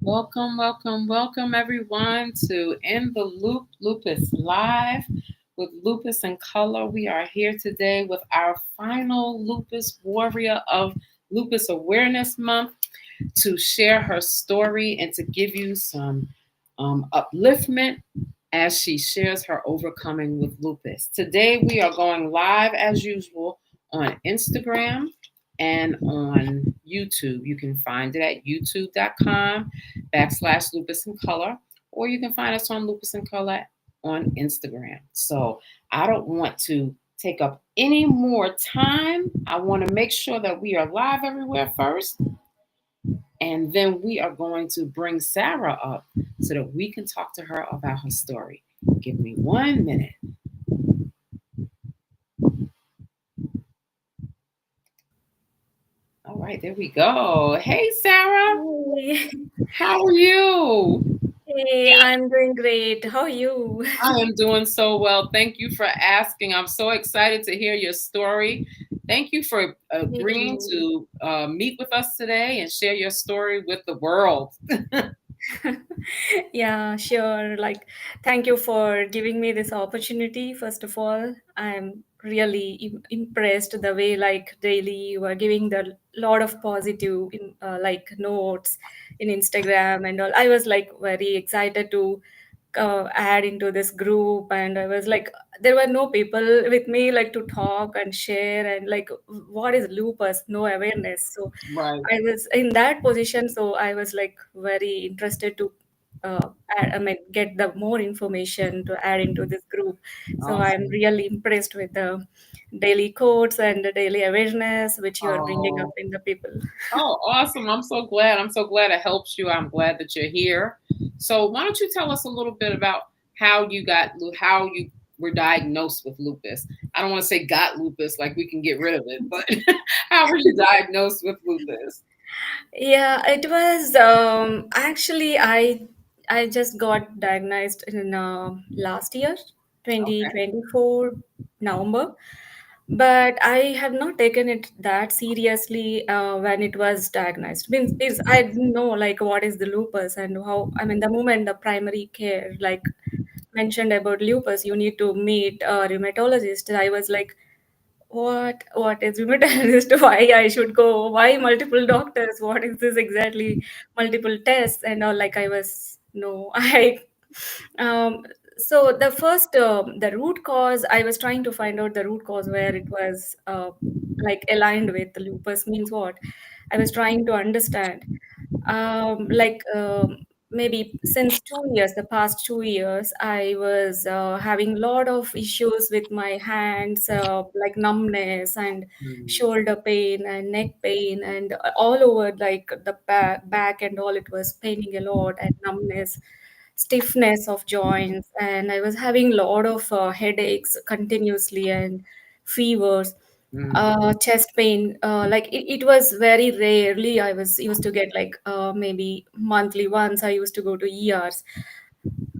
Welcome, welcome, welcome everyone to In the Loop Lupus Live with Lupus in Color. We are here today with our final Lupus warrior of Lupus Awareness Month to share her story and to give you some upliftment as she shares her overcoming with lupus. Today, we are going live as usual on Instagram and on YouTube. You can find it at youtube.com/ lupus in color, or you can find us on lupus in color on Instagram. So I don't want to take up any more time. I want to make sure that we are live everywhere first. And then we are going to bring Sarah up so that we can talk to her about her story. Give me 1 minute. All right, there we go. Hey, Sarah, Hey, how are you? hey, I'm doing great. How are you? I am doing so well. Thank you for asking. I'm so excited to hear your story. Thank you for Me agreeing too. to meet with us today and share your story with the world. Yeah, sure. Thank you for giving me this opportunity. First of all, I'm really impressed the way, daily you are giving the lot of positive, notes in Instagram and all. I was like very excited to add into this group, and I was like, there were no people with me like to talk and share and like what is lupus, no awareness. So Right. I was in that position, so I was like very interested to get the more information to add into this group. So I'm Awesome. really impressed with the daily quotes and the daily awareness which you are bringing up Oh, in the people. Oh, awesome. I'm so glad. I'm so glad it helps you. I'm glad that you're here. So, why don't you tell us a little bit about how you were diagnosed with lupus? I don't want to say got lupus like we can get rid of it, but how were you diagnosed with lupus? Yeah, it was actually I just got diagnosed in last year, Okay. 2024 November, but I have not taken it that seriously when it was diagnosed. Means I didn't know like what is the lupus and how. I mean, the moment the primary care like mentioned about lupus, you need to meet a rheumatologist. I was like, what is rheumatologist? Why I should go? Why multiple doctors? What is this exactly? Multiple tests and all. Like I was no, I um. So the first the root cause, I was trying to find out the root cause where it was like aligned with lupus means what. I was trying to understand maybe since 2 years, the past 2 years, I was having a lot of issues with my hands, like numbness and Mm, shoulder pain and neck pain, and all over like the back and all. It was paining a lot and numbness, stiffness of joints, and I was having a lot of headaches continuously and fevers, mm, chest pain. It was very rarely I was used to get like maybe monthly once I used to go to ERs.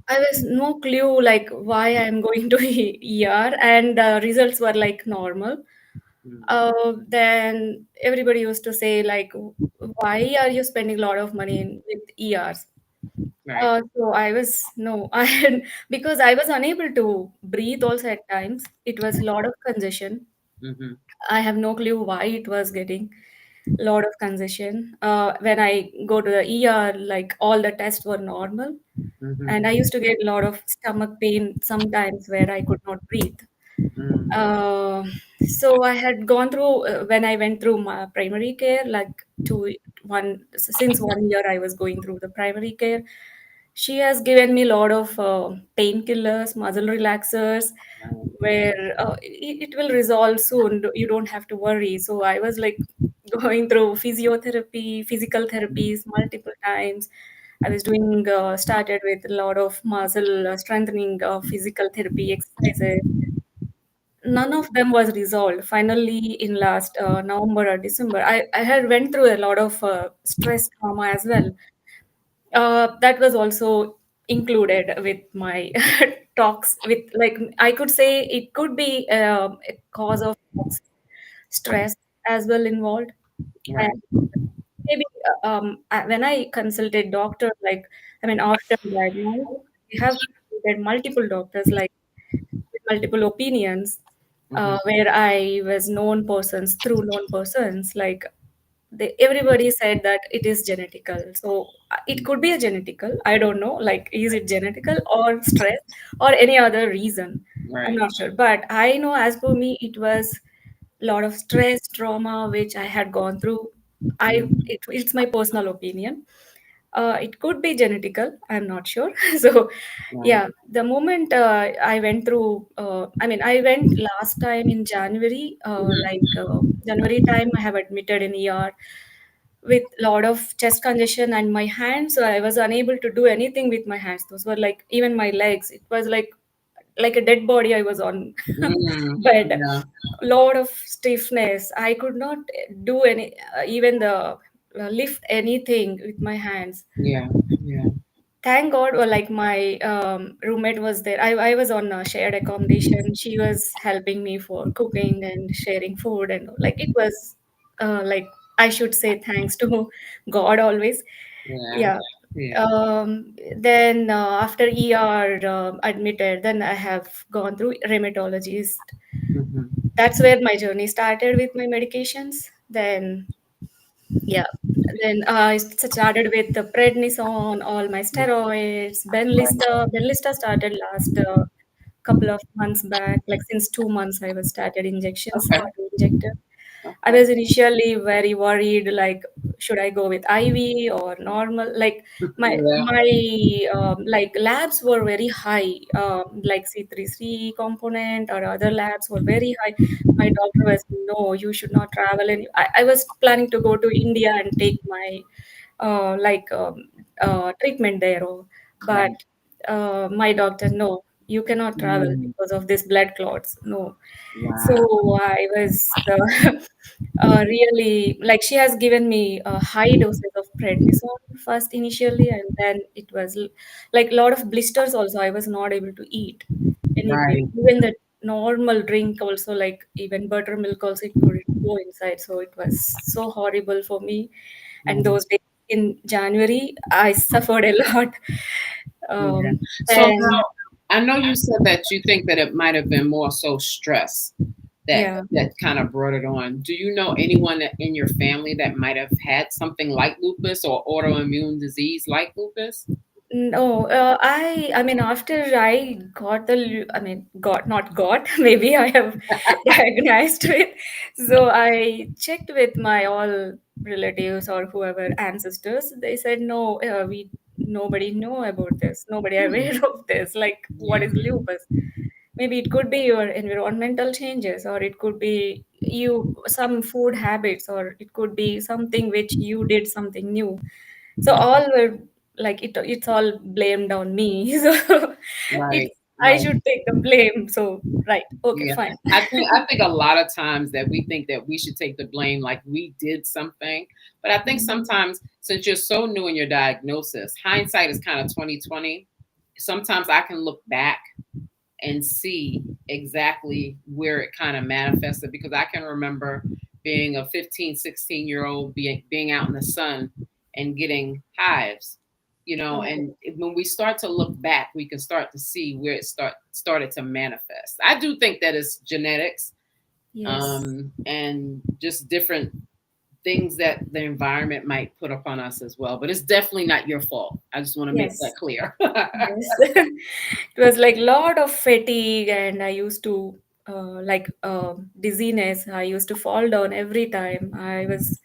I was no clue like why I'm going to ER, and the results were like normal. mm. Then everybody used to say like, why are you spending a lot of money with ERs? Right. So I was no, I had, because I was unable to breathe also at times. It was a lot of congestion. Mm-hmm, I have no clue why it was getting a lot of congestion. When I go to the ER, like all the tests were normal, and I mm-hmm, used to get a lot of stomach pain sometimes where I could not breathe. mm, Uh, so I had gone through when I went through my primary care, like two one since 1 year I was going through the primary care. She has given me a lot of painkillers, muscle relaxers, right. where it will resolve soon. You don't have to worry. So I was like going through physiotherapy, physical therapies multiple times. I was doing started with a lot of muscle strengthening physical therapy exercises. None of them was resolved. Finally, in last November or December, I had went through a lot of stress trauma as well. That was also included with my talks with like I could say it could be a cause of toxic stress as well involved. And Right. maybe when I consulted doctor, like I mean, after diagnosis, we have consulted multiple doctors, like with multiple opinions, Hmm. where I was known persons through known persons, like everybody said that it is genetical. So it could be a genetical. I don't know, like is it genetical or stress or any other reason? I'm Right. not sure, but I know as per me, it was a lot of stress, trauma, which I had gone through. It's my personal opinion. It could be genetical. I'm not sure. So, Right. yeah, the moment I went through, I mean, I went last time in January, January time, I have admitted in ER with lot of chest congestion and my hands. So I was unable to do anything with my hands. Those were like even my legs. It was like a dead body I was on Mm. bed. Yeah. Lot of stiffness. I could not do any even the lift anything with my hands. Yeah. Yeah. Thank God, or like my roommate was there. I was on a shared accommodation. She was helping me for cooking and sharing food, and like it was like I should say thanks to God always. Yeah. Yeah. Yeah. Then after ER admitted, then I have gone through rheumatologist. Hmm. That's where my journey started with my medications. Then yeah. Then I started with the prednisone, all my steroids, Right. Benlysta. Benlysta started last couple of months back. Like since 2 months, I was started injections, Okay. auto injector. I Okay. was initially very worried, like, should I go with IV or normal? Like Yeah. my like labs were very high, like C3C component or other labs were very high. My doctor was, no, you should not travel. And I was planning to go to India and take my like treatment there. But Right. my doctor, no, you cannot travel Mm. because of this blood clots. No. Wow. So I was really like she has given me high doses of prednisone first initially, and then it was like a lot of blisters. Also, I was not able to eat anything, Right. even the normal drink. Also, like even buttermilk, also it couldn't go inside. So it was so horrible for me. And Mm. those days in January, I suffered a lot. Yeah. Um, So and now I know you said that you think that it might have been more so stress that yeah. that kind of brought it on. Do you know anyone in your family that might have had something like lupus or autoimmune disease like lupus? No, I mean, after I got I mean, not got, maybe I have diagnosed with. So I checked with my all relatives or whoever ancestors. They said, no, nobody know about this. Nobody Hmm. aware of this. Like, what Yeah. is lupus? Maybe it could be your environmental changes, or it could be some food habits, or it could be something which you did something new. So all were like it's all blamed on me. So Right. it's I Right. should take the blame. So right, okay, Yeah. fine. I think a lot of times that we think that we should take the blame like we did something. But I think Mhm. sometimes since you're so new in your diagnosis, hindsight is kind of 2020. Sometimes I can look back and see exactly where it kind of manifested because I can remember being a 15, 16-year-old being out in the sun and getting hives, Okay. and when we start to look back, we can start to see where it started to manifest. I do think that it's genetics, Yes. and just different things that the environment might put upon us as well. But it's definitely not your fault. I just want to make that Yes. clear. Yes. It was like lot of fatigue, and I used to like dizziness. I used to fall down every time. I was,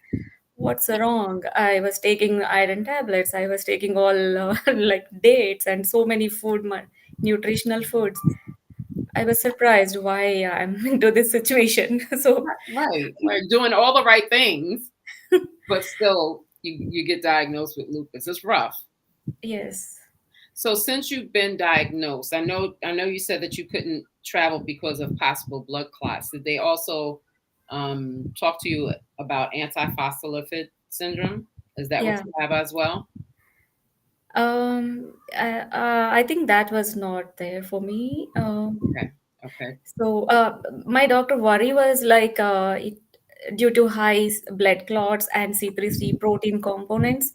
what's wrong? I was taking iron tablets. I was taking all like dates and so many nutritional foods. I was surprised why I'm into this situation. So, Right, right. Doing all the right things, but still you get diagnosed with lupus. It's rough. yes. So since you've been diagnosed, I know you said that you couldn't travel because of possible blood clots. Did they also talk to you about antiphospholipid syndrome? Is that what Yeah. you have as well? I think that was not there for me. Okay. Okay. So, my doctor worry was like, due to high blood clots and C3C protein components.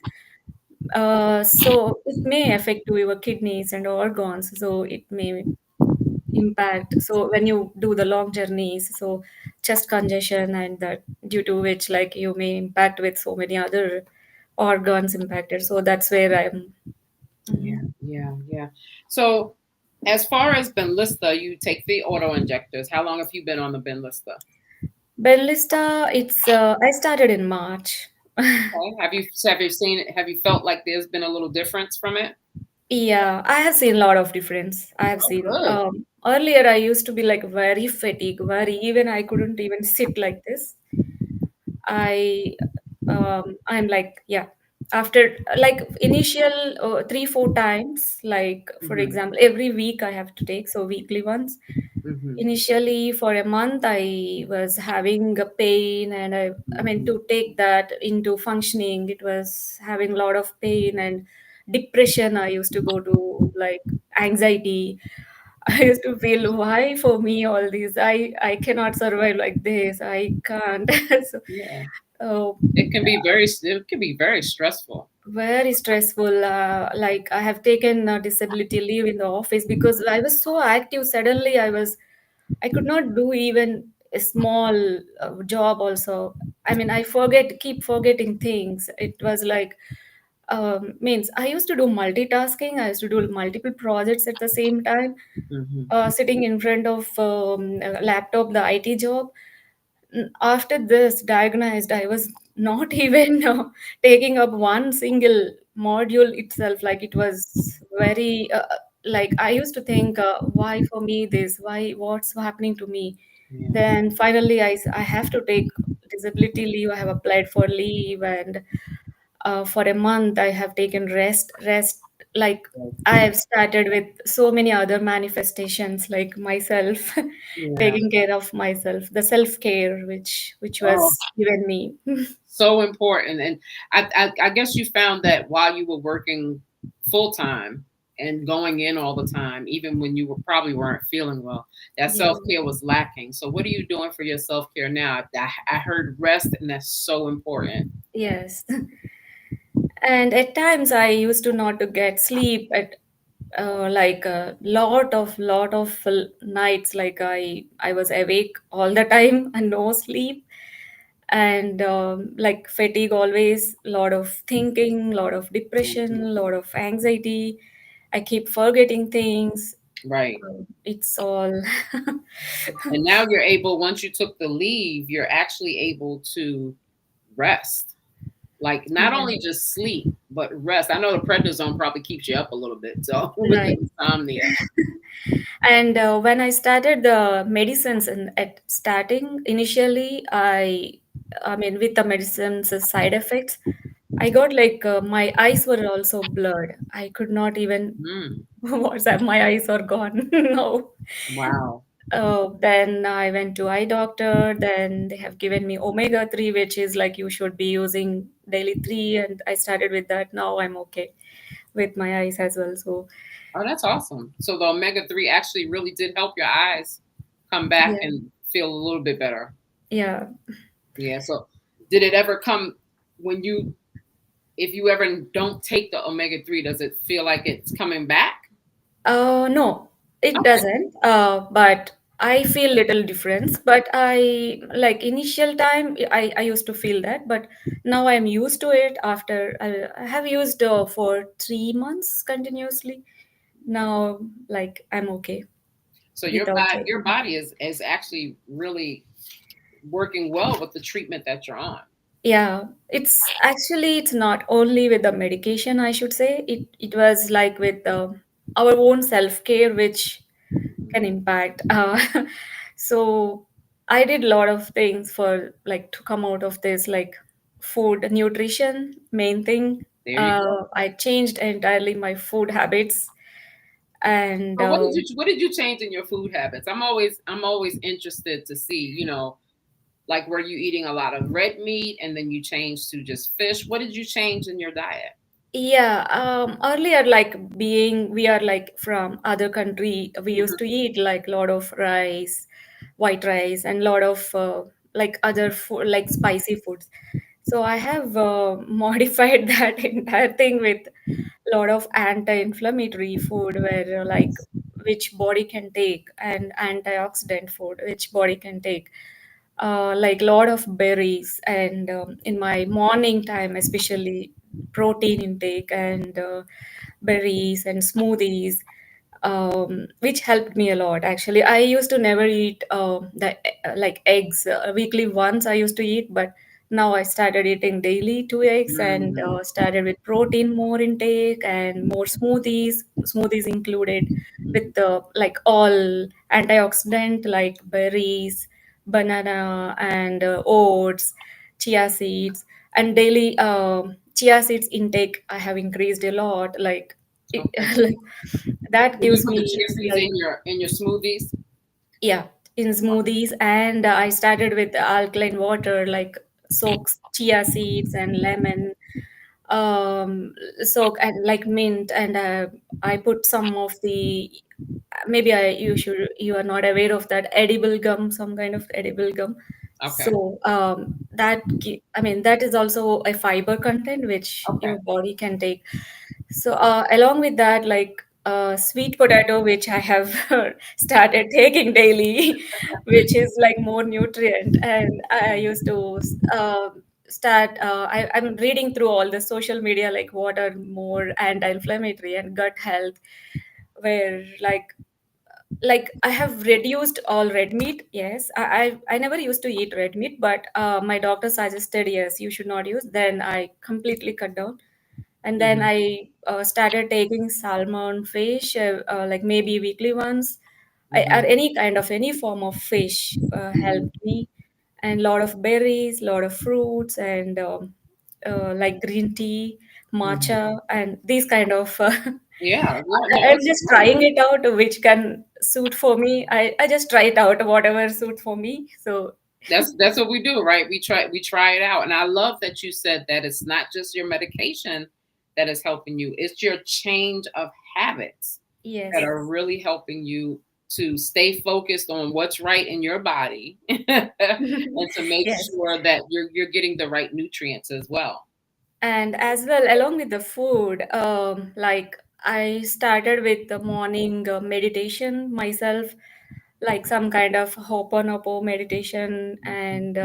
So it may affect to your kidneys and organs. So it may impact. So when you do the long journeys, so chest congestion and that due to which like you may impact with so many other organs impacted. So that's where I'm. Yeah, Mhm. yeah, yeah. So, as far as Benlysta, you take the auto injectors. How long have you been on the Benlysta? Benlista, it's I started in March. Okay. Have you seen it? Have you felt like there's been a little difference from it? Yeah, I have seen a lot of difference. I have Oh, seen good. earlier I used to be like very fatigued, very even I couldn't even sit like this. I I'm like yeah. After like initial 3 4 times, like for Mm-hmm. example, every week I have to take so weekly ones. Mm-hmm. Initially, for a month, I was having a pain, and I mean, Mm-hmm. to take that into functioning, it was having a lot of pain and depression. I used to go to like anxiety. I used to feel why for me all these. I cannot survive like this. I can't. So, Yeah. uh, It can be very stressful. very stressful. Like I have taken disability leave in the office because I was so active. Suddenly, I could not do even a small job also. I mean, keep forgetting things. It was like, means I used to do multitasking. I used to do multiple projects at the same time, Mm-hmm. sitting in front of a laptop, the IT job. After this diagnosed, I was not even taking up one single module itself. Like it was very, like I used to think, why for me this? Why, what's happening to me? Yeah. Then finally, I have to take disability leave. I have applied for leave, and for a month, I have taken rest. Like I have started with so many other manifestations, like myself, Yeah. taking care of myself, the self care which Oh, was given me. so important. And I guess you found that while you were working full time and going in all the time, even when you probably weren't feeling well, that Yeah. self care was lacking. So, what are you doing for your self care now? I heard rest, and that's so important. Yes. And at times I used to not to get sleep at like a lot of nights. Like I was awake all the time and no sleep, and like fatigue always, lot of thinking, lot of depression, lot of anxiety. I keep forgetting things. Right. It's all. And now you're able, once you took the leave, you're actually able to rest. Like not Yeah, only just sleep, but rest. I know the prednisone probably keeps you up a little bit. So with the right. insomnia. And when I started the medicines and at starting initially, I mean with the medicines side effects, I got like my eyes were also blurred. I could not even. Mm, What's that? My eyes are gone. No. wow. Then I went to eye doctor. Then they have given me omega 3, which is like you should be using daily 3, and I started with that. Now I'm okay with my eyes as well. So Oh, that's awesome. So the omega 3 actually really did help your eyes come back yeah, and feel a little bit better. yeah. Yeah. So did it ever come when you, if you ever don't take the omega 3, does it feel like it's coming back? No, it Okay. doesn't. But I feel little difference. But I like initial time, I used to feel that, but now I'm used to it. After I have used for 3 months continuously. Now, like I'm okay So without your taking. body is actually really working well with the treatment that you're on. Yeah, it's not only with the medication, I should say. It was like with our own self-care, which can impact. So I did a lot of things for like to come out of this, like food, nutrition, main thing. There you go. I changed entirely my food habits, and So what did you change in your food habits? I'm always interested to see, like were you eating a lot of red meat and then you changed to just fish? What did you change in your diet? yeah, earlier, like being, we are like from other country, we used to Hmm. eat like lot of rice, white rice, and lot of like other food, like spicy foods. So I have modified that entire thing with a lot of anti-inflammatory food, where like which body can take, and antioxidant food which body can take, like a lot of berries, and in my morning time especially protein intake, and berries and smoothies, which helped me a lot. Actually, I used to never eat like eggs. Weekly once I used to eat, but now I started eating daily 2 eggs, and Mm, started with protein more intake and more smoothies included, with like all antioxidant like berries, banana, and oats, chia seeds, and daily chia seeds intake I have increased a lot. Like it, okay. like that So you gives put the me chia seeds like, in your smoothies. yeah, in smoothies. And I started with alkaline water, like soaks chia seeds and lemon, soak, and like mint, and I put some of the, maybe you are not aware of that edible gum, some kind of edible gum. Okay. So I mean, that is also a fiber content which Okay. your body can take. So along with that, like sweet potato, which I have started taking daily, which is like more nutrient. And I used to I'm reading through all the social media, like what are more anti-inflammatory and gut health, where like I have reduced all red meat. Yes, I never used to eat red meat, but my doctor suggested, yes, you should not use. Then I completely cut down, and then Hmm. I started taking salmon, fish, like maybe weekly once, or Hmm. any form of fish helped me, and lot of berries, lot of fruits, and like green tea, Hmm. matcha, and these kind of. Yeah. Yeah. No, I'm it's just great. trying it out, which can suit for me. I just try it out, whatever suits for me. So That's what we do, right? We try it out. And I love that you said that it's not just your medication that is helping you. It's your change of habits that yes, are really helping you to stay focused on what's right in your body and to make yes. sure that you're getting the right nutrients as well. And as well, along with the food, like I started with the morning meditation myself, like some kind of Ho'oponopo meditation, and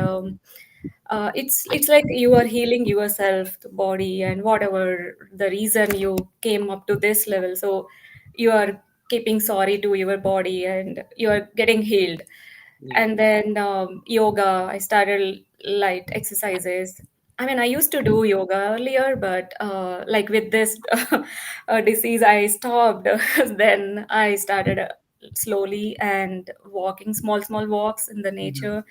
it's like you are healing yourself, the body, and whatever the reason you came up to this level. So you are keeping sorry to your body, and you are getting healed. Yeah. And then yoga, I started light exercises. I mean, I used to do yoga earlier, but like with this disease I stopped. Then I started slowly and walking small walks in the Mhm. nature,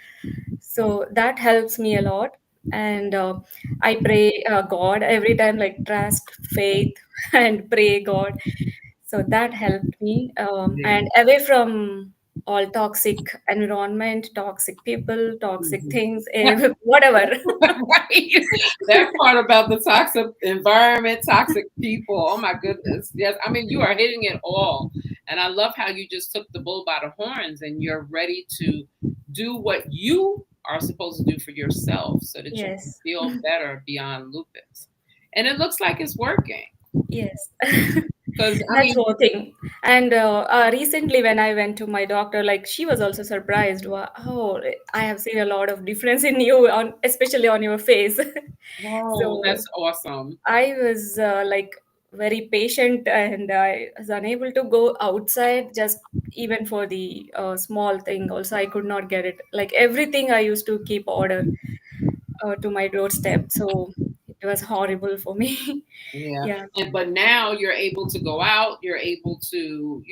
so that helps me a lot. And I pray God every time, like trust, faith, and pray God. So that helped me, Yeah. and away from all toxic environment, toxic people, toxic Mhm. things, whatever. Right. That part about the toxic environment, toxic people. Oh my goodness. Yes. I mean, you are hitting it all. And I love how you just took the bull by the horns and you're ready to do what you are supposed to do for yourself so that you can Yes. feel better beyond lupus. And it looks like it's working. Yes. Because, I That's mean, one thing. And recently, when I went to my doctor, like she was also surprised. Oh, I have seen a lot of difference in you, on especially on your face. whoa, that's So awesome. I was like very patient, and I was unable to go outside, just even for the small thing. Also, I could not get it. Like everything, I used to keep order to my doorstep. So it was horrible for me. Yeah. Yeah. But now you're able to go out, you're able to,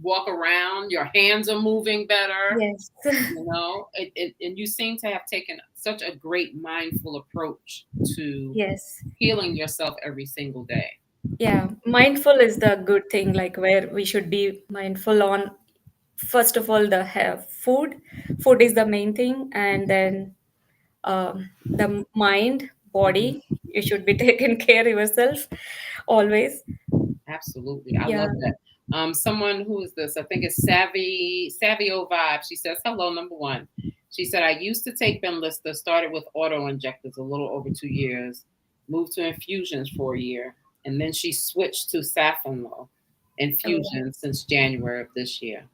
walk around, your hands are moving better, Yes. and you seem to have taken such a great mindful approach to Yes. healing yourself every single day. Yeah. Mindful is the good thing, like where we should be mindful on, first of all, the food. Food is the main thing, and then the mind, Mhm. body. You should be taking care yourself always. Absolutely. I love Yeah. that. Someone who is this, I think it's Savio Vibe. She says, hello, number one. She said, I used to take Benlysta, started with auto injectors a little over 2 years, moved to infusions for a year, and then she switched to Safenlo Oh. infusions since January of this year.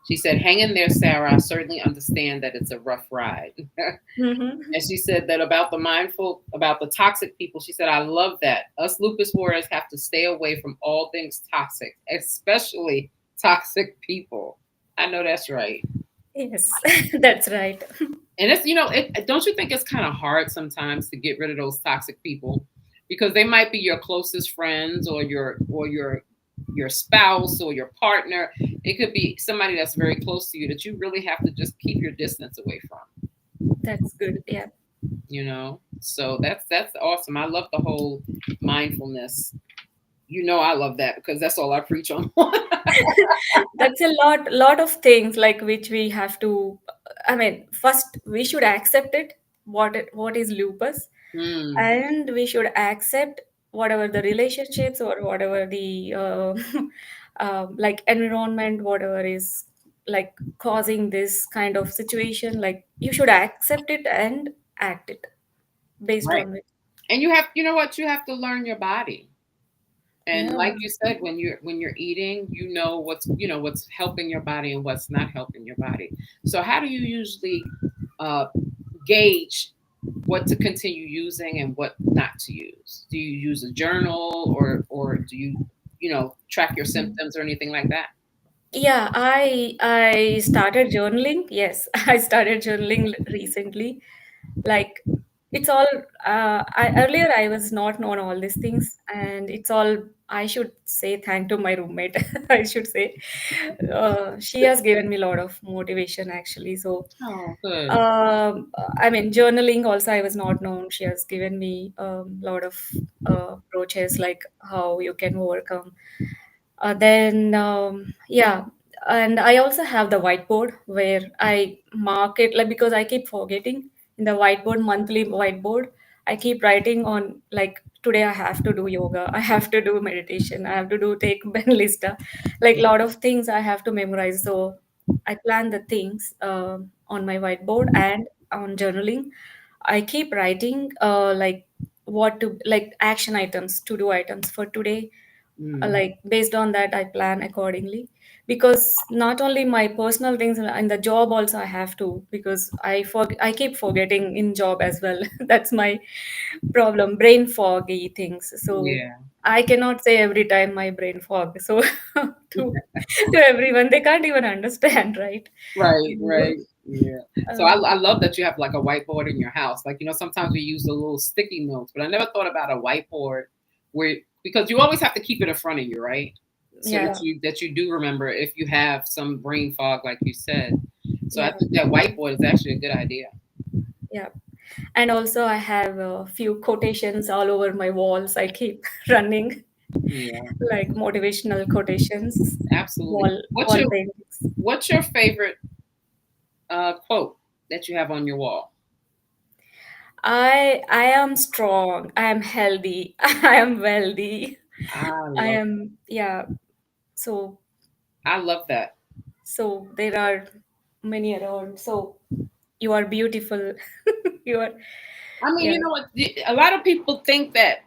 She said, hang in there, Sarah. I certainly understand that it's a rough ride. Mm-hmm. And she said that about the mindful, about the toxic people, she said, I love that. Us lupus warriors have to stay away from all things toxic, especially toxic people. I know that's right. Yes, that's right. And it's, don't you think it's kind of hard sometimes to get rid of those toxic people because they might be your closest friends or your spouse or your partner. It could be somebody that's very close to you that you really have to just keep your distance away from. That's good. Yeah. So that's awesome. I love the whole mindfulness. I love that because that's all I preach on. That's a lot of things like which we have to, I mean, first we should accept it, what is lupus, Mm, and we should accept whatever the relationships or whatever the like environment, whatever is like causing this kind of situation, like you should accept it and act it based right. on it. And you have to learn your body. And Yeah. like you said, when you're eating, what's helping your body and what's not helping your body. So how do you usually uh, gauge what to continue using and what not to use? Do you use a journal or do you track your symptoms or anything like that? Yeah, I started journaling. Yes, I started journaling recently. Like it's all I earlier I was not known all these things, and it's all I should say thank to my roommate. I should say she has given me a lot of motivation actually. So Oh, good. um, I mean, journaling also I was not known. She has given me a lot of approaches like how you can overcome then, yeah, and I also have the whiteboard where I mark it, like because I keep forgetting in the whiteboard, monthly whiteboard. I keep writing on like today I have to do yoga, I have to do meditation, I have to do take Ben lista, like a lot of things I have to memorize. So I plan the things on my whiteboard and on journaling. I keep writing like what to like action items, to do items for today, Mm, like based on that I plan accordingly, because not only my personal things and the job also I have to, because I keep forgetting in job as well. That's my problem, brain foggy things. So yeah. I cannot say every time my brain fog, so to everyone they can't even understand, right? Right, So, right. Yeah. So I, uh, I love that you have like a whiteboard in your house. Like, sometimes we use the little sticky notes, but I never thought about a whiteboard where because you always have to keep it in front of you, right? So that yeah, you do remember if you have some brain fog, like you said. So I yeah, think that whiteboard is actually a good idea. yeah. And also I have a few quotations all over my walls. I keep running Yeah, like motivational quotations, absolutely. wall paintings. What's your favorite quote that you have on your wall? I am strong. I am healthy. I am wealthy. I I love am, yeah. So I love that. there are many around. So you are beautiful. You are, I mean, yeah. you know what? A lot of people think that.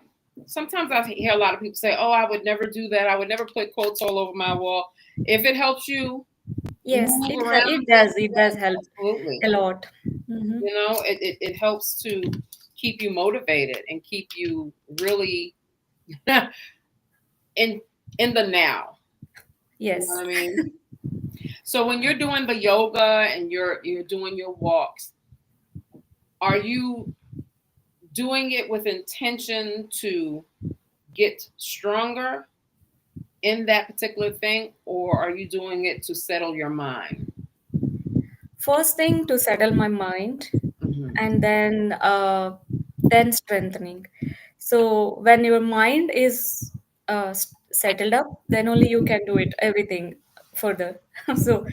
Sometimes I hear a lot of people say, "Oh, I would never do that. I would never put quotes all over my wall." If it helps you Yes, move around, it then does. do It does help that. Absolutely. a lot. Hmm. It helps to keep you motivated and keep you really in in the now. You know Yes. what I mean? So when you're doing the yoga and you're doing your walks, are you doing it with intention to get stronger in that particular thing, or are you doing it to settle your mind? First thing to settle my mind, Hmm. and then strengthening. So when your mind is settled up, then only you can do it everything further. So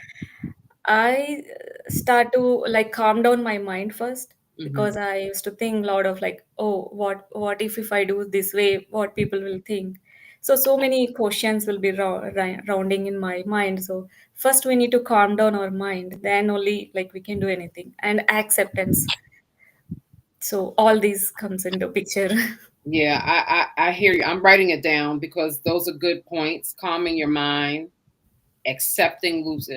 I start to like calm down my mind first, Hmm. because I used to think a lot of like, oh, what if I do this way, what people will think. So many questions will be rounding in my mind. So first we need to calm down our mind, then only like we can do anything. And acceptance, so all these comes into picture. Yeah, I hear you. I'm writing it down because those are good points. Calming your mind, accepting lupus,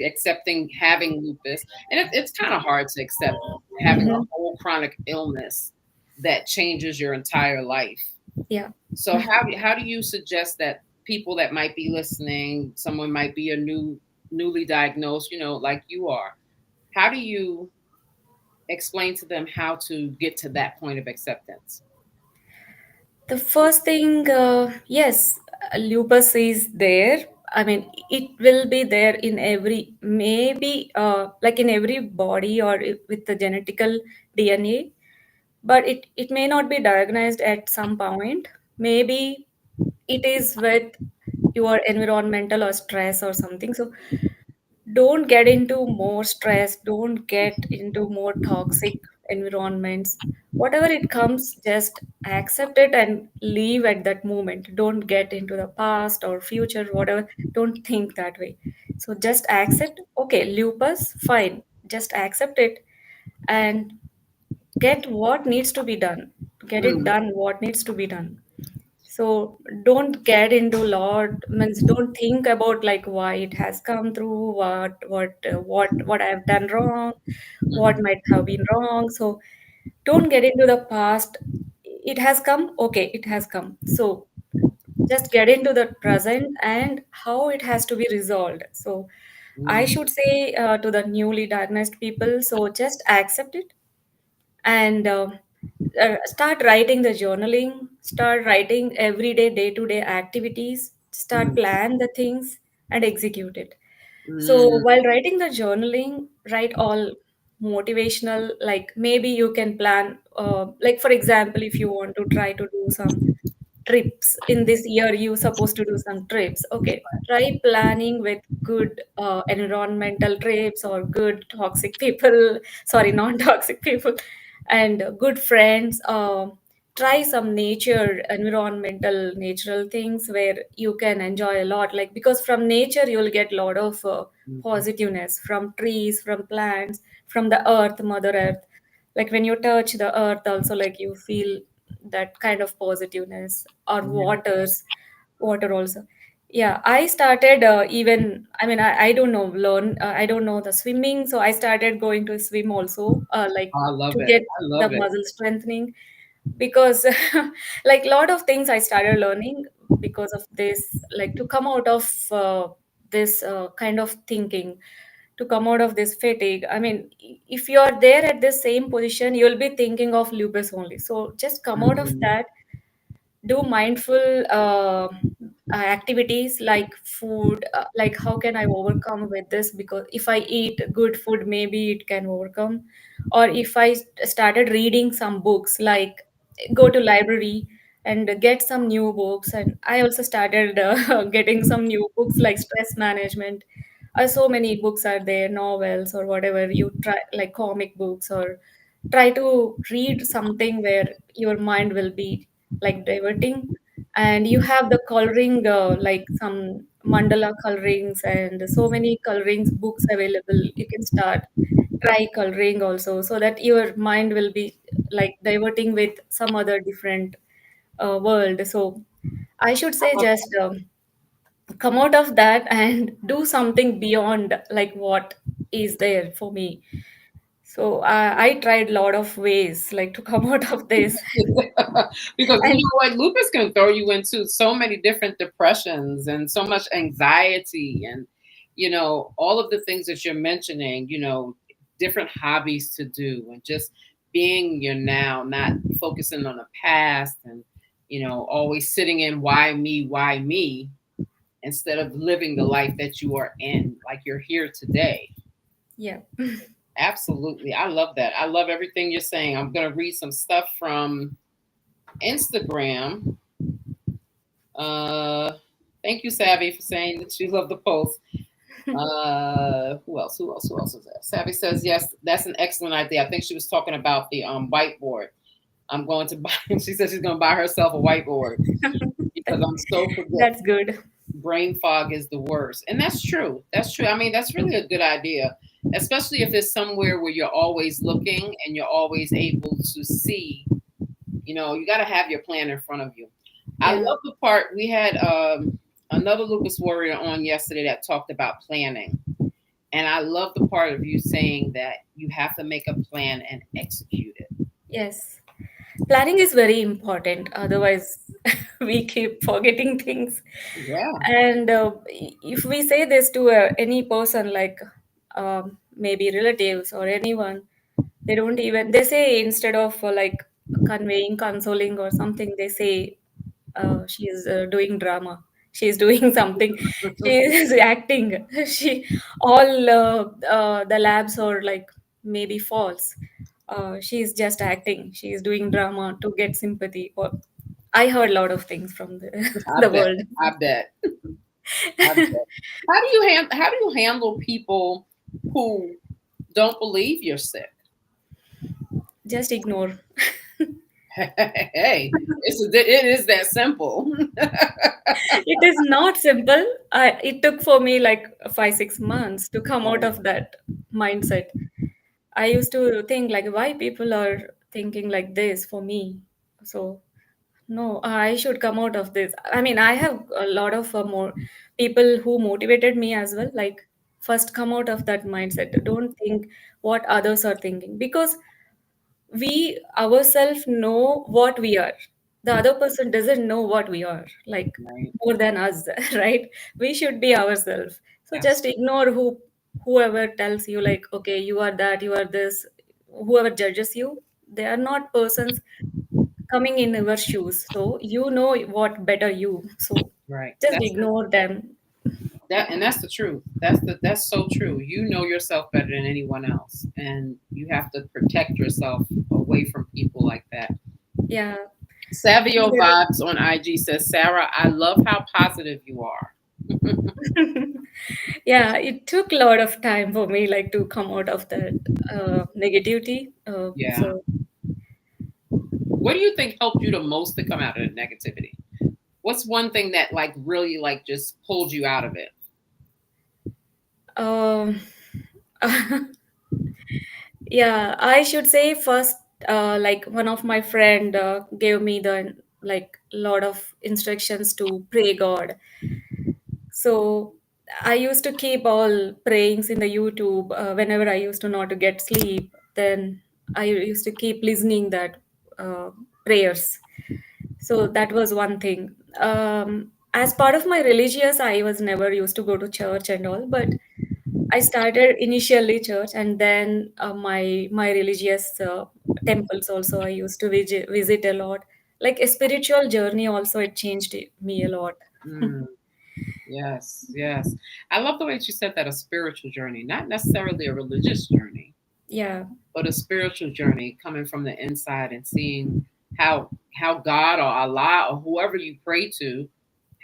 accepting having lupus, and it's kind of hard to accept having a Hmm. whole chronic illness that changes your entire life. Yeah. So how do you suggest that people that might be listening, someone might be a newly diagnosed, like you are, how do you explain to them how to get to that point of acceptance? The first thing, yes, lupus is there. I mean, it will be there in every, maybe like in every body or with the genetical DNA, but it may not be diagnosed at some point. Maybe it is with your environmental or stress or something. So don't get into more stress, don't get into more toxic environments. Whatever it comes, just accept it and leave at that moment. Don't get into the past or future, whatever. Don't think that way. So just accept, okay, lupus, fine, just accept it and get what needs to be done, get it Mm, done what needs to be done. So don't get into lot, means don't think about like why it has come through, what I've done wrong, what mhm, might have been wrong. So don't get into the past. It has come, okay, it has come. So just get into the present and how it has to be resolved. So I mm, should say to the newly diagnosed people, so just accept it and start writing the journaling, start writing everyday day-to-day activities, start mm, plan the things and execute it. So mm, while writing the journaling, write all motivational, like maybe you can plan, like for example, if you want to try to do some trips in this year, you supposed to do some trips, okay, try planning with good environmental trips or good toxic people, sorry, non-toxic people, and good friends. Try some nature, environmental natural things where you can enjoy a lot, like because from nature you'll get a lot of mhm, positiveness from trees, from plants, from the earth, mother earth. Like when you touch the earth also, like you feel that kind of positiveness, or yeah. water also. Yeah, I started even, I mean, I don't know, learn, I don't know the swimming, so I started going to swim also, like I love to it. get I the love it. muscle strengthening, because like lot of things I started learning because of this, like to come out of this kind of thinking, to come out of this fatigue. I mean, if you are there at the same position, you'll be thinking of lupus only. So just come out of Mhm, that, do mindful activities like food, like how can I overcome with this, because if I eat good food, maybe it can overcome. Or if I started reading some books, like go to library and get some new books. And I also started getting some new books like stress management. So many books are there, novels or whatever you try, like comic books, or try to read something where your mind will be like diverting. And you have the coloring, like some mandala colorings and so many colorings books available, you can start, try coloring also, so that your mind will be like diverting with some other different world. So I should say just come out of that and do something beyond like what is there for me. So I tried a lot of ways like to come out of this. because you And know what, lupus can throw you into so many different depressions and so much anxiety, and all of the things that you're mentioning. Different hobbies to do, and just being your now, not focusing on the past, and always sitting in why me, instead of living the life that you are in, like you're here today. yeah. Absolutely. I love that. I love everything you're saying. I'm going to read some stuff from Instagram. Uh, Thank you, Savvy, for saying that you love the post. Who else? Who else? Who else is that? Savvy says, yes, that's an excellent idea. I think she was talking about the whiteboard. I'm going to buy, she said she's going to buy herself a whiteboard. because I'm so That's forgetful. good. Brain fog is the worst. And that's true. That's true. I mean, that's really a good idea, especially if it's somewhere where you're always looking and you're always able to see. You got to have your plan in front of you. I Yeah. love the part we had another Lupus warrior on yesterday that talked about planning. And I love the part of you saying that you have to make a plan and execute it. Yes. Planning is very important. Otherwise, we keep forgetting things. Yeah, And if we say this to any person, like maybe relatives or anyone, they don't even, they say instead of like conveying, consoling or something, they say she is doing drama. She is doing something. She is acting. She, all the labs are like maybe false. She is just acting. She is doing drama to get sympathy. Or I heard a lot of things from the, I the bet. world. I bet. I bet. How do you handle people who don't believe you're sick? Just ignore. Hey, it is that simple. It is not simple. It took for me like 5, 6 months to come out Right, of that mindset. I used to think like why people are thinking like this for me. So no, I should come out of this. I mean, I have a lot of more people who motivated me as well. Like first come out of that mindset. Don't think what others are thinking because we ourselves know what we are. The other person doesn't know what we are, like right. more than us, right? We should be ourselves. So That's just ignore whoever tells you like, okay, you are that, you are this, whoever judges you, they are not persons coming in our shoes. So you know what better you. So right. just That's ignore them. and that's the truth. That's so true. You know yourself better than anyone else, and you have to protect yourself away from people like that. Yeah. Savio Vibes on IG says, Sarah, I love how positive you are. Yeah, it took a lot of time for me like to come out of that negativity. Yeah. So What do you think helped you the most to come out of the negativity? What's one thing that like really like just pulled you out of it? um yeah, I should say first like one of my friend gave me the like lot of instructions to pray God. So I used to keep all prayings in the YouTube whenever I used to not to get sleep. Then I used to keep listening that uh, prayers. So that was one thing. As part of my religious, I was never used to go to church and all, but I started initially church, and then my religious temples also I used to visit a lot. Like a spiritual journey also, it changed me a lot. Mm, yes, yes. I love the way that you said that, a spiritual journey, not necessarily a religious journey, Yeah, but a spiritual journey coming from the inside and seeing how God or Allah or whoever you pray to,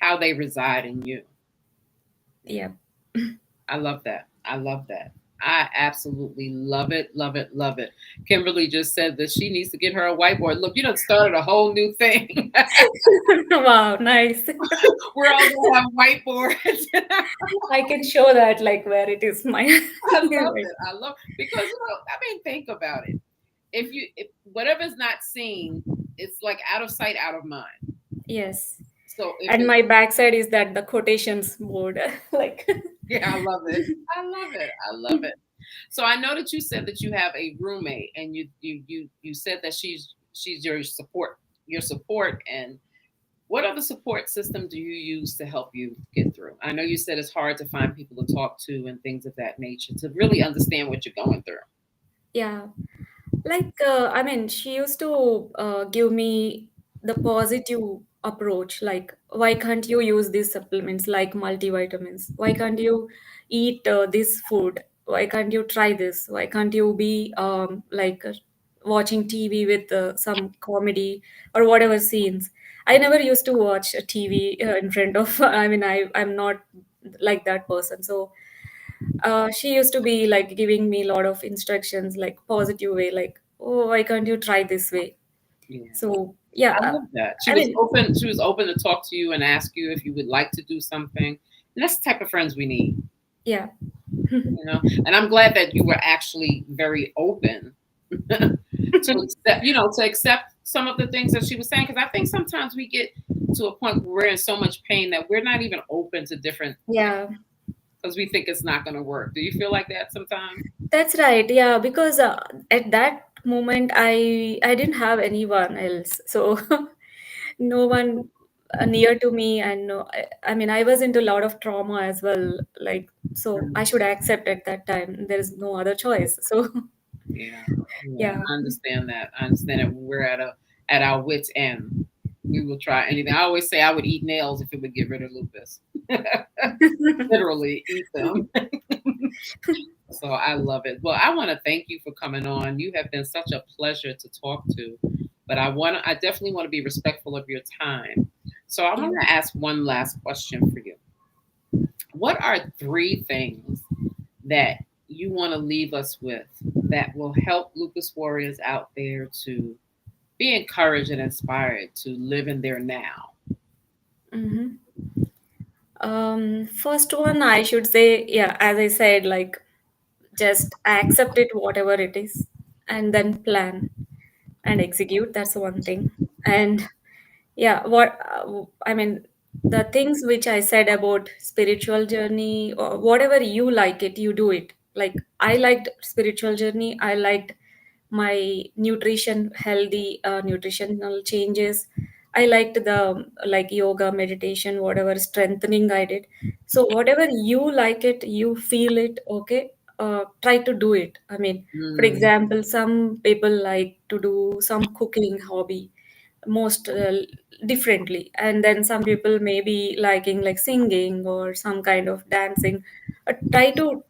how they reside in you. yeah. I love that. I love that. I absolutely love it, love it, love it. Kimberly just said that she needs to get her a whiteboard. Look, you done started a whole new thing. Wow, nice. We're all gonna have whiteboards. I can show that like where it is my I love right. it. I love because I mean, think about it. If whatever's not seen, it's like out of sight, out of mind. Yes. So if And it's my backside is that the quotations board. Like yeah, I love it. I love it. I love it. So I know that you said that you have a roommate, and you said that she's your support. And what other support system do you use to help you get through? I know you said it's hard to find people to talk to and things of that nature to really understand what you're going through. yeah. Like, I mean, she used to give me the positive approach. Like, why can't you use these supplements like multivitamins? Why can't you eat this food? Why can't you try this? Why can't you be like watching TV with some comedy or whatever scenes? I never used to watch a TV in front of. I mean, I'm not like that person. So she used to be like giving me a lot of instructions like positive way like, oh, why can't you try this way? Yeah. So yeah, I love that. She I was mean, open. She was open to talk to you and ask you if you would like to do something. And that's the type of friends we need, yeah. you know. And I'm glad that you were actually very open to accept, to accept some of the things that she was saying. Because I think sometimes we get to a point where we're in so much pain that we're not even open to different Yeah, because we think it's not going to work. Do you feel like that sometimes? that's right. Yeah, because at that moment I didn't have anyone else, so no one near to me, and no, I mean I was into a lot of trauma as well. Like, so I Mm, should accept at that time. There is no other choice. So yeah, yeah. yeah. I understand that. I understand that when we're at our wits' end, we will try anything. I always say I would eat nails if it would get rid of lupus. Literally eat them. So I love it. Well, I want to thank you for coming on. You have been such a pleasure to talk to. But I definitely want to be respectful of your time. So I Yeah. want to ask one last question for you. What are three things that you want to leave us with that will help lupus warriors out there to be encouraged and inspired to live in their now? Hmm. First one, I should say, yeah, as I said, like just accept it, whatever it is, and then plan and execute. That's one thing. And yeah, I mean, the things which I said about spiritual journey or whatever you like it, you do it. Like I liked spiritual journey. I liked my nutrition, healthy nutritional changes. I liked the like yoga, meditation, whatever strengthening I did. So whatever you like it, you feel it, okay, try to do it. I mean, for Mm, example, some people like to do some cooking hobby most differently, and then some people may be liking like singing or some kind of dancing. Try to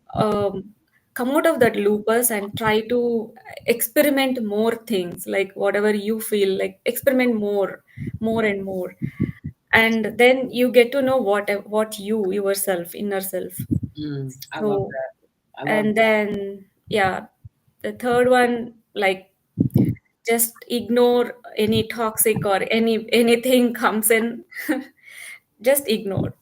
come out of that lupus and try to experiment more things, like whatever you feel like, experiment more and more, and then you get to know what you yourself, inner self. I love So, that. I love and then yeah, the third one, like just ignore any toxic or anything comes in. Just ignore.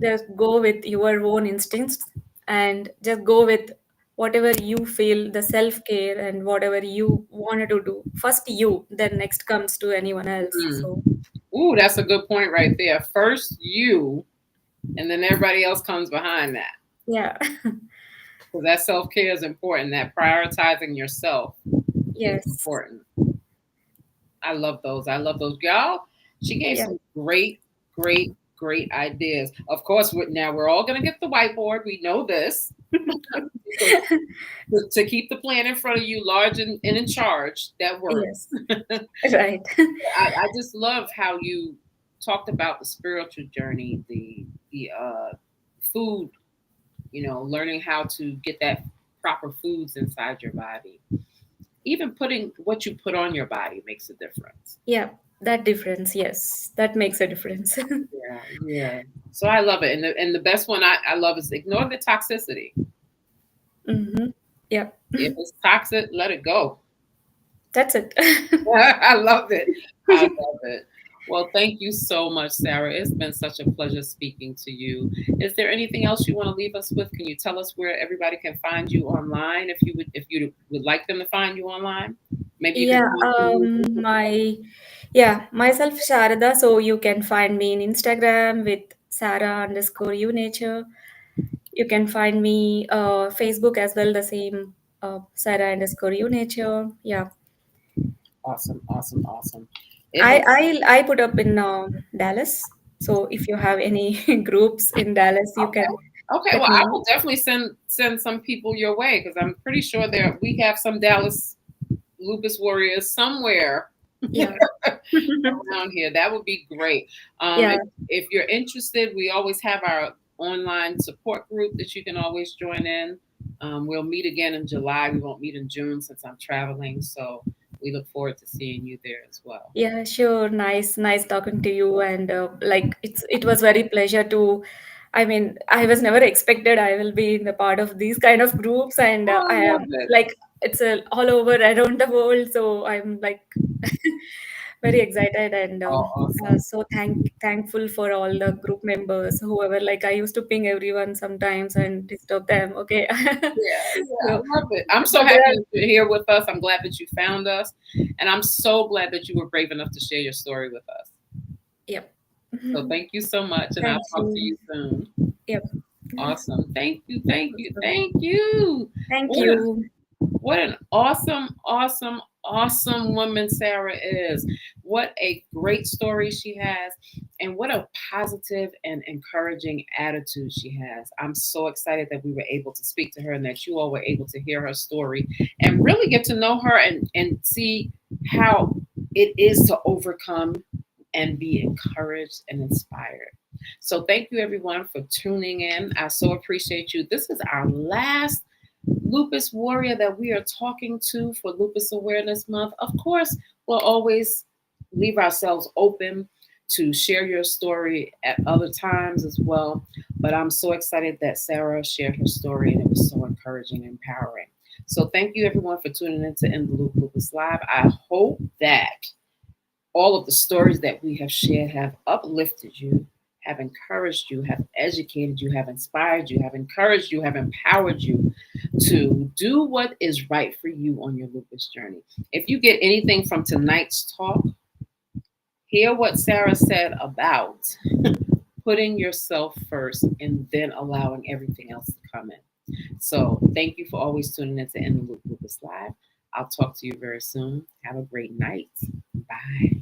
Just go with your own instincts, and just go with whatever you feel, the self care and whatever you wanted to do. First you, then next comes to anyone else. Mm. So Ooh, that's a good point right there. First you, and then everybody else comes behind that. yeah. So that self care is important. That prioritizing yourself is Yes. important. I love those. I love those. Y'all, she gave Yeah. some great ideas. Of course, now we're all going to get the whiteboard. We know this. So to keep the plan in front of you, large and in charge, that works. Yes. Right. I just love how you talked about the spiritual journey, the food, learning how to get that proper foods inside your body. Even putting what you put on your body makes a difference. Yeah, that difference, yes, that makes a difference. Yeah, yeah. So I love it. And the best one I love is ignore the toxicity. Hmm. Yeah. If it's toxic, let it go. That's it. I love it. I love it. Well, thank you so much, Sarah. It's been such a pleasure speaking to you. Is there anything else you want to leave us with? Can you tell us where everybody can find you online if you would like them to find you online? Maybe you can Yeah, find some. myself Sharada. So you can find me in Instagram with Sarah underscore you nature. You can find me Facebook as well, the same Sarah underscore you nature. Yeah, Awesome, awesome, awesome. It I has I put up in Dallas. So if you have any groups in Dallas, you okay. can Okay, let well, me I know. will definitely send some people your way because I'm pretty sure we have some Dallas lupus warriors somewhere Yeah, around here. That would be great. yeah, If you're interested, we always have our online support group that you can always join in. We'll meet again in July. We won't meet in June since I'm traveling. So we look forward to seeing you there as well. yeah. Sure. Nice talking to you. And like it was very pleasure to. I mean, I was never expected I will be in the part of these kind of groups, and Oh, I I love am it. like it's all over around the world. So I'm like very excited and Oh, awesome. so thankful for all the group members, whoever. Like I used to ping everyone sometimes and disturb them. Okay, Yeah, yeah, I so love it. I'm so so there happy are, that you're here with us. I'm glad that you found us. And I'm so glad that you were brave enough to share your story with us. yep. So thank you so much, and I'll Thank talk to you. you soon. Yep. Awesome. Thank you. Thank you. Awesome. Thank you. Thank What an, you. what an awesome, awesome, awesome woman Sarah is. What a great story she has, and what a positive and encouraging attitude she has. I'm so excited that we were able to speak to her and that you all were able to hear her story and really get to know her and see how it is to overcome and be encouraged and inspired. So, thank you everyone for tuning in. I so appreciate you. This is our last Lupus warrior that we are talking to for Lupus Awareness Month. Of course, we'll always leave ourselves open to share your story at other times as well. But I'm so excited that Sarah shared her story and it was so encouraging and empowering. So, thank you everyone for tuning in to In the Loop Lupus Live. I hope that all of the stories that we have shared have uplifted you, have encouraged you, have educated you, have inspired you, have encouraged you, have empowered you to do what is right for you on your lupus journey. If you get anything from tonight's talk, hear what Sarah said about putting yourself first and then allowing everything else to come in. So, thank you for always tuning in to In the Loop Lupus Live. I'll talk to you very soon. Have a great night. Bye.